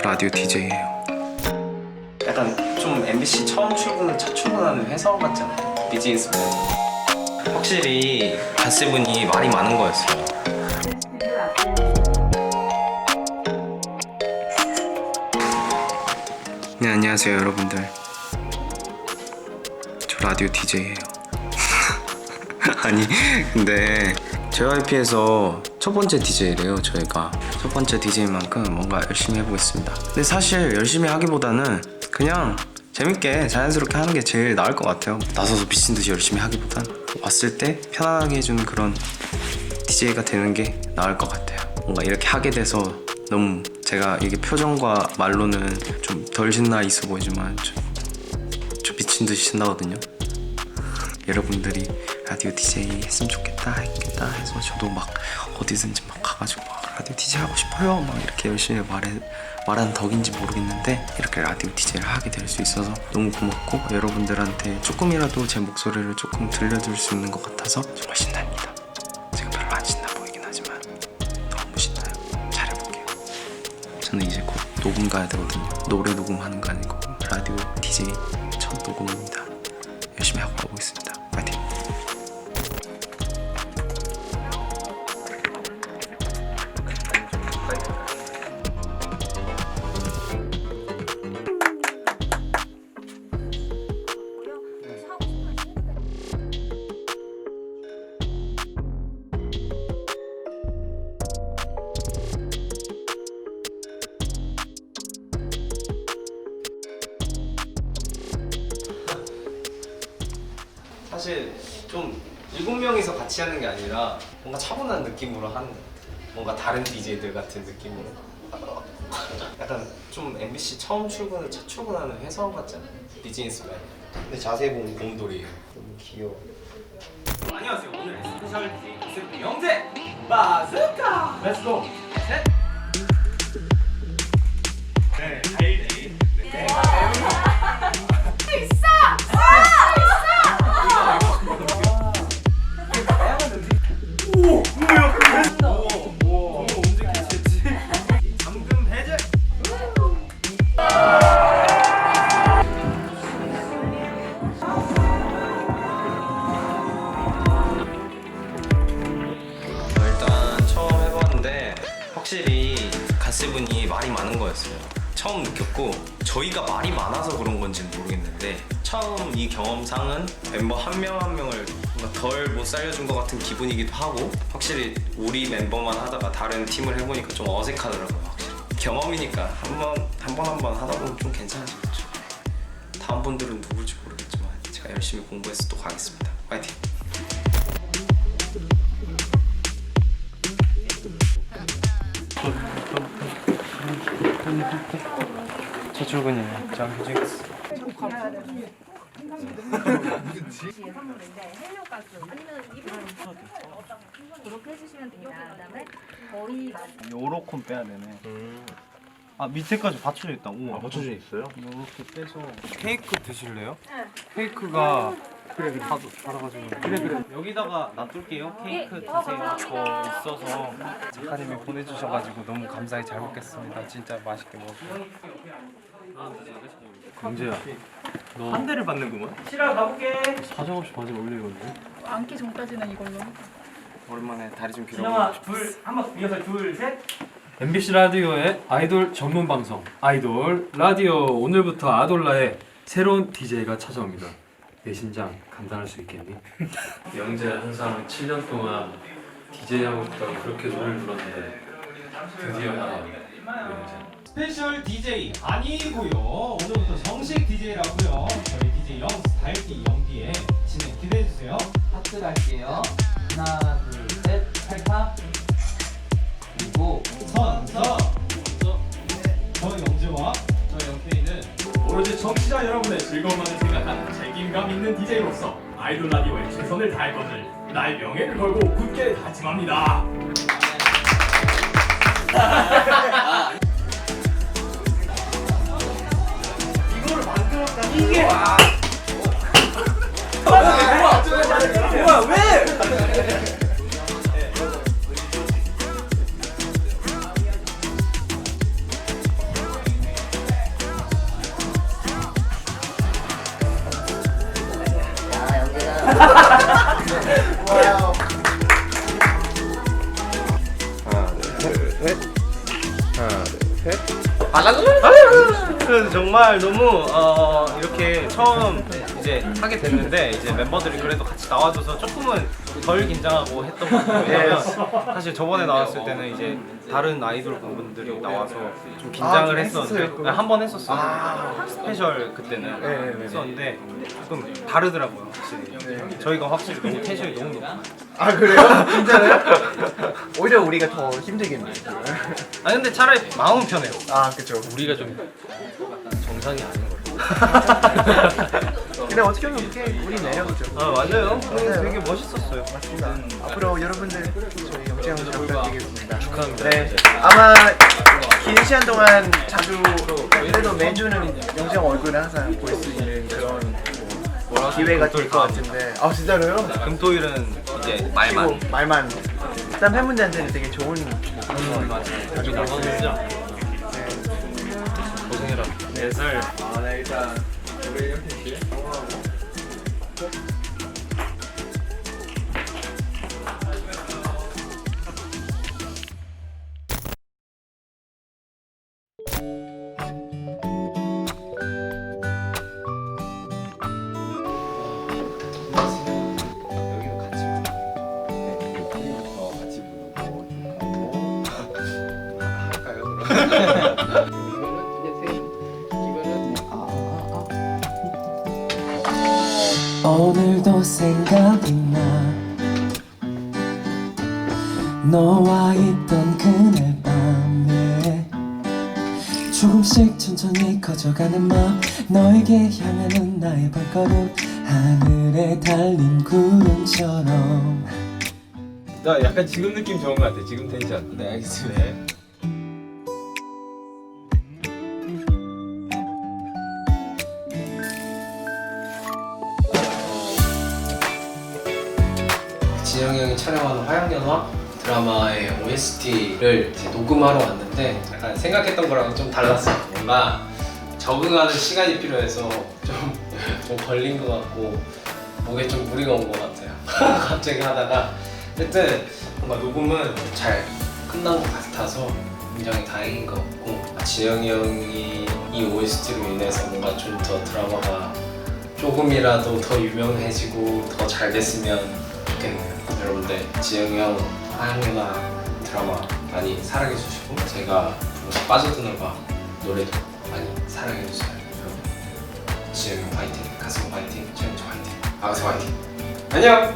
라디오 DJ예요. 약간 좀 MBC 처음 첫 출근하는 회사원 같잖아요. 비즈니스맨. 확실히 갓세븐이 말이 많은 거였어요. 네, 안녕하세요 여러분들. 저 라디오 DJ예요. 아니 근데 JYP에서 첫 번째 DJ래요. 저희가 첫 번째 DJ인 만큼 뭔가 열심히 해보겠습니다. 근데 사실 열심히 하기보다는 그냥 재밌게 자연스럽게 하는 게 제일 나을 것 같아요. 나서서 미친 듯이 열심히 하기보단 왔을 때 편안하게 해주는 그런 DJ가 되는 게 나을 것 같아요. 뭔가 이렇게 하게 돼서 너무 제가 이게 표정과 말로는 좀 덜 신나 있어 보이지만 저 미친 듯이 신나거든요. 여러분들이 라디오 DJ 했으면 좋겠다 해서 저도 막 어디든지 막 가가지고 막 라디오 DJ 하고 싶어요 막 이렇게 열심히 말하는 덕인지 모르겠는데 이렇게 라디오 DJ를 하게 될 수 있어서 너무 고맙고 여러분들한테 조금이라도 제 목소리를 조금 들려줄 수 있는 것 같아서 정말 신납니다. 제가 별로 안 신나 보이긴 하지만 너무 신나요. 잘해볼게요. 저는 이제 곧 녹음 가야 되거든요. 노래 녹음하는 거 아니고 라디오 DJ 첫 녹음입니다. 열심히 하고 가보겠습니다. 파이팅! 사실 좀 7명이서 같이 하는 게 아니라 뭔가 차분한 느낌으로 하는 것 같아요. 뭔가 다른 DJ들 같은 느낌으로. 약간 좀 MBC 첫 출근하는 회사원 같잖아요. 비즈니스맨. 근데 자세히 보면 곰돌이에요. 너무 귀여워. 안녕하세요. 오늘 스페셜 DJ 갓세븐 영재 바스카. 렛츠고. 셋. 네, 달디. 네. 확실히 갓세븐이 말이 많은 거였어요. 처음 느꼈고 저희가 말이 많아서 그런 건지는 모르겠는데 처음 이 경험상은 멤버 한 명 한 명을 덜 못 살려준 것 같은 기분이기도 하고 확실히 우리 멤버만 하다가 다른 팀을 해보니까 좀 어색하더라고요. 확실히 경험이니까 한 번 하다 보면 좀 괜찮아지겠죠. 다음 분들은 누굴지 모르겠지만 제가 열심히 공부해서 또 가겠습니다. 파이팅! 첫 출근이에요. 자, 휴직했어. 그렇게 해주시면 됩니다. 그다음에 거의 요로콘 빼야 되네. 아 밑에까지 받쳐져 있다. 우와. 받쳐져 있어요? 이렇게 빼서 케이크 드실래요? 케이크가 받아가지고 그래 여기다가 놔둘게요. 케이크 드세요. 저 있어서 작가님이 보내주셔가지고 너무 감사히 잘 먹겠습니다. 진짜 맛있게 먹을게요. 강재야, 너 한 대를 받는구만. 사정없이 바지 올리거든. 앉기 전까지는 이걸로. 오랜만에 다리 좀 길어보고 싶었어. MBC 라디오의 아이돌 전문 방송 아이돌 라디오. 오늘부터 아돌라의 새로운 DJ가 찾아옵니다. 내 심장 감당할 수 있겠니? 영재 항상 7년 동안 DJ 하고 싶다고 그렇게 노래를 불렀는데 드디어 나와 영재. 스페셜 DJ 아니고요. 오늘부터 정식 DJ라고요. 저희 DJ 영 달기 영기의 진행 기대해 주세요. 하트 갈게요. 하나, 둘, 셋, 팔타. 그리고 저 영재와 저 영케이는 오로지 청취자 여러분의 즐거움만을 생각하는 책임감 있는 DJ로서 아이돌 라디오에 최선을 다할 것을 나의 명예를 걸고 굳게 다짐합니다. 이거를 만들었다. 이게 뭐야 왜? 그래서 정말 너무 이렇게 처음 이제 하게 됐는데 이제 멤버들이 그래도 같이 나와줘서 조금은 덜 긴장하고 했던 것 같아요. 왜냐면 사실 저번에 나왔을 때는 이제 다른 아이돌 분들이 나와서 좀 긴장을 했었는데 한 번 했었어요. 스페셜 그때는 했었는데 조금 다르더라고요. 확실히 저희가 확실히 너무 텐션이 너무 높아요. 아 그래요? 진짜요? 오히려 우리가 더 힘들겠네요. 아 근데 차라리 마음은 편해요. 아 그쵸. 우리가 좀 정상이 아닌 거죠. 근데 어떻게 보면 그게 우리 매력이죠. 아 맞아요. 맞아요. 되게 멋있었어요. 맞습니다. 앞으로 여러분들 저희 영재 형 잘 부탁드리겠습니다. 축하합니다. 네. 아마 긴 시간 동안 자주 그래도 매주는 영재 형 얼굴을 항상 볼 수 있는 그런 기회가 될 것 같은데. 아 진짜로요? 금토일은 이제 말만. 쉬고 말만. 일단 팬분들한테는 되게 좋은 아주 고생했죠. 고생해라. 4살. 오늘도 생각이 나 너와 있던 그날 밤에 조금씩 천천히 커져가는 마음 너에게 향하는 나의 발걸음 하늘에 달린 구름처럼 나 약간 지금 느낌 좋은 것 같아. 지금 텐션. 네, 알겠습니다. 진영이 형이 촬영하는 화양연화 드라마의 OST를 이제 녹음하러 왔는데 약간 생각했던 거랑 좀 달랐어요. 뭔가 적응하는 시간이 필요해서 좀 걸린 것 같고 목에 좀 무리가 온 것 같아요. 갑자기 하다가 하여튼 뭔가 녹음은 잘 끝난 것 같아서 굉장히 다행인 것 같고 진영이 형이 이 OST로 인해서 뭔가 좀 더 드라마가 조금이라도 더 유명해지고 더 잘 됐으면 좋겠네요. 여러분들 지영이 형 화양연화 드라마 많이 사랑해주시고 제가 빠져드는 바 노래도 많이 사랑해주세요. 여러분 지영이 형 화이팅, 가슴 화이팅, 지영이 형 화이팅, 아가씨 화이팅. 안녕.